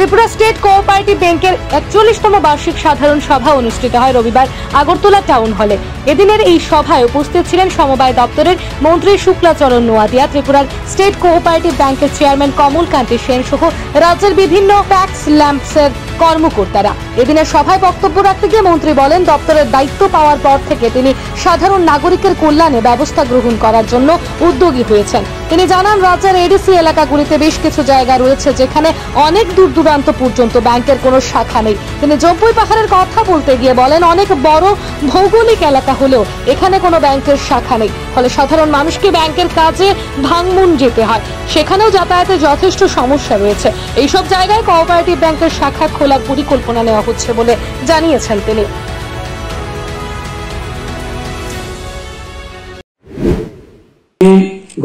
Tripura state cooperative ব্যাংকের 41তম বার্ষিক সাধারণ সভা অনুষ্ঠিত হয় রবিবার আগরতলা টাউন হলে। এদিনের এই সভায় উপস্থিত ছিলেন সমবায় দপ্তরের মন্ত্রী শুক্লাচরণ নোয়াদিয়া, ত্রিপুরার স্টেট কোঅপারেটিভ ব্যাংকের চেয়ারম্যান কমল কান্তি সেন সহ রাজ্যের বিভিন্ন ট্যাক্স ল্যাম্পসের কর্মকর্তারা। এদিনের সভায় বক্তব্য রাখতে গিয়ে মন্ত্রী বলেন, দপ্তরের দায়িত্ব পাওয়ার পর থেকে তিনি সাধারণ নাগরিকের কল্যাণে ব্যবস্থা গ্রহণ করার জন্য উদ্যোগী হয়েছেন। তিনি জানান, রাজ্যের এডিসি এলাকাগুলিতে বেশ কিছু জায়গা রয়েছে যেখানে অনেক দূর দূরান্ত পর্যন্ত ব্যাংকের কোনো শাখা নেই। তিনি জব্বই পাহাড়ের কথা বলতে গিয়ে বলেন, অনেক বড় ভৌগোলিক এলাকা হলেও এখানে কোনো ব্যাংকের শাখা নেই, ফলে সাধারণ মানুষকে ব্যাংকের কাজে ভাঙমুন যেতে হয়, সেখানেও যাতায়াতে যথেষ্ট সমস্যা রয়েছে। এইসব জায়গায় কোঅপারেটিভ ব্যাংকের শাখা খোলার পরিকল্পনা নেওয়া হচ্ছে বলে জানিয়েছেন তিনি।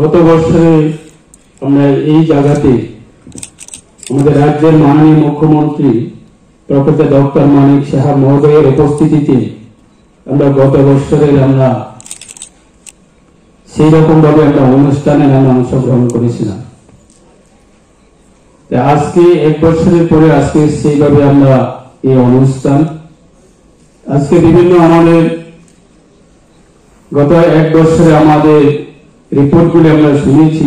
গত বছরে আমরা এই জায়গাতে আমাদের রাজ্যের মাননীয় মুখ্যমন্ত্রী প্রফেসর ডক্টর মানিক সাহা মহোদয়ের উপস্থিতিতে আমরা গত বছরের আমরা সেই রকম ভাবে একটা অনুষ্ঠানে আমরা অংশগ্রহণ করেছিলাম। আজকে এক বছরের পরে আজকে সেইভাবে আমরা এই অনুষ্ঠান আজকে বিভিন্ন আমাদের গত এক বছরে আমাদের রিপোর্টগুলি আমরা শুনেছি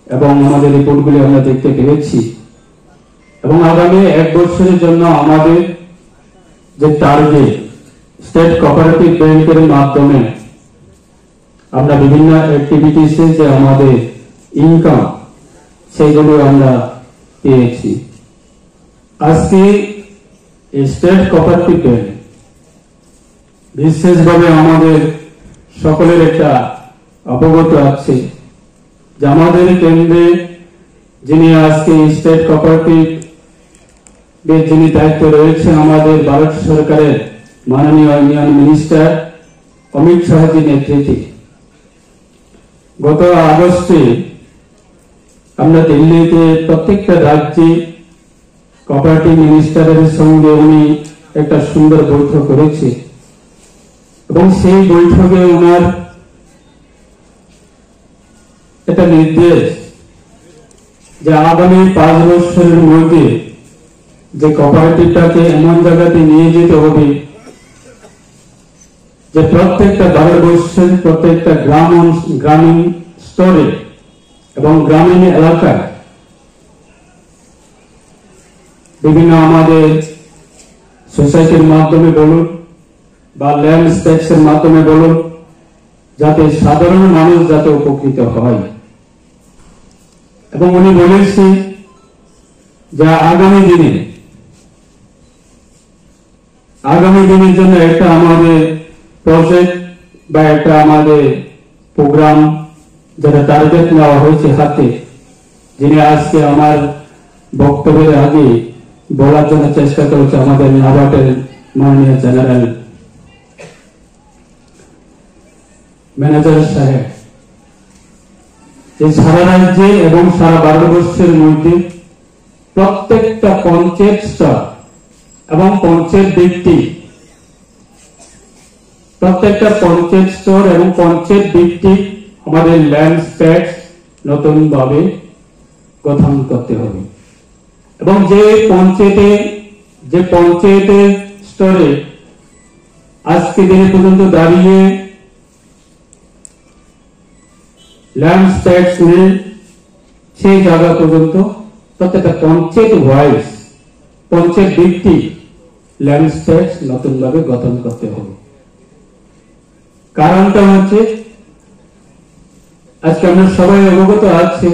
এবং আমাদের রিপোর্টগুলি আমরা দেখতে পেরেছি এবং আগামী এক বছরের জন্য আমাদের যে টার্গেট স্টেট কোঅপারেটিভ ব্যাংকের মাধ্যমে আমরা বিভিন্ন অ্যাক্টিভিটিসে যে আমাদের ইনকাম সেইগুলো আমরা পেয়েছি। আজকে স্টেট কোঅপারেটিভ ব্যাংক বিশেষভাবে আমাদের সকলের একটা অবগত আছে যে আমাদের কেন্দ্রে যিনি আজকে স্টেট কোঅপারেটিভ যিনি দায়িত্ব রয়েছে আমাদের ভারত সরকারের মাননীয় ইউনিয়ন মিনিস্টার অমিত শাহজি নেতৃত্বে গত আগস্টে আমরা দিল্লিতে প্রত্যেকটা রাজ্যে কোঅপারেটিভ মিনিস্টারের সঙ্গে উনি একটা সুন্দর বৈঠক করেছে এবং সেই বৈঠকে ওনার একটা নির্দেশ যে আগামী 5 বছরের মধ্যে যে কোঅপারেটিভটাকে এমন জায়গাতে নিয়ে যেতে হবে যে প্রত্যেকটা ভারতবর্ষের প্রত্যেকটা গ্রামীণ স্তরে এবং গ্রামীণ এলাকায় বিভিন্ন আমাদের সোসাইটির মাধ্যমে বলুন বা ল্যান্ড ট্যাক্সের মাধ্যমে বলুন, যাতে সাধারণ মানুষ যাতে উপকৃত হয়। এবং উনি বলেছি যে আগামী দিনের জন্য একটা আমাদের প্রজেক্ট বা একটা আমাদের প্রোগ্রাম যেটা টার্গেট নেওয়া হয়েছে হাতে, যিনি আজকে আমার বক্তব্যের আগে বলার জন্য চেষ্টা করেছে আমাদের নাবার্ডের মাননীয় জেনারেল ম্যানেজার সাহেব, যে সারা রাজ্যে এবং সারা ভারতবর্ষের মধ্যে প্রত্যেকটা পঞ্চায়েত স্তর এবং পঞ্চায়েত ভিত্তিক প্রত্যেকটা পঞ্চায়েত স্তর এবং পঞ্চায়েত ভিত্তিক আমাদের ল্যান্ড ট্যাক্স নতুন ভাবে গঠন করতে হবে এবং যে পঞ্চায়েতের স্তরে আজকে দিনে পর্যন্ত দাঁড়িয়ে ল্যান্ড ট্যাক্স নেই, সেই জায়গা পর্যন্ত প্রত্যেকটা পঞ্চায়েত ওয়াইজ পঞ্চায়েত ভিত্তিক ল্যান্ড ট্যাক্স নতুন ভাবে গঠন করতে হবে। কারণটা হচ্ছে আজকে আমরা সবাই অবগত আছে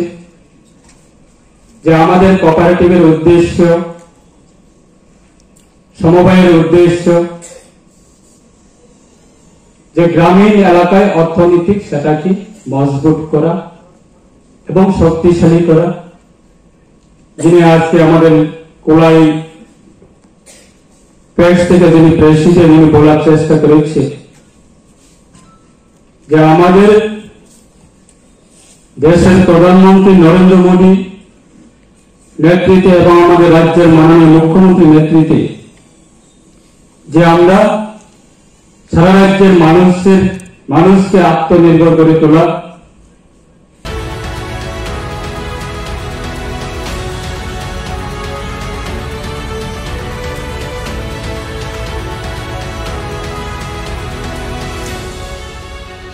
যে আমাদের কোঅপারেটিভের উদ্দেশ্য, সমবায়ের উদ্দেশ্য যে গ্রামীণ এলাকায় অর্থনৈতিক সেটাকে মজবুত করা এবং শক্তিশালী করা। যিনি আজকে আমাদের কোলাই প্রেস থেকে যিনি প্রেসিডেন্ট উনি বলার চেষ্টা করেছে যে আমাদের দেশের প্রধানমন্ত্রী নরেন্দ্র মোদী নেতৃত্বে এবং আমাদের রাজ্যের মাননীয় মুখ্যমন্ত্রী নেতৃত্বে যে আমরা সারা রাজ্যের মানুষকে আত্মনির্ভর করে তোলা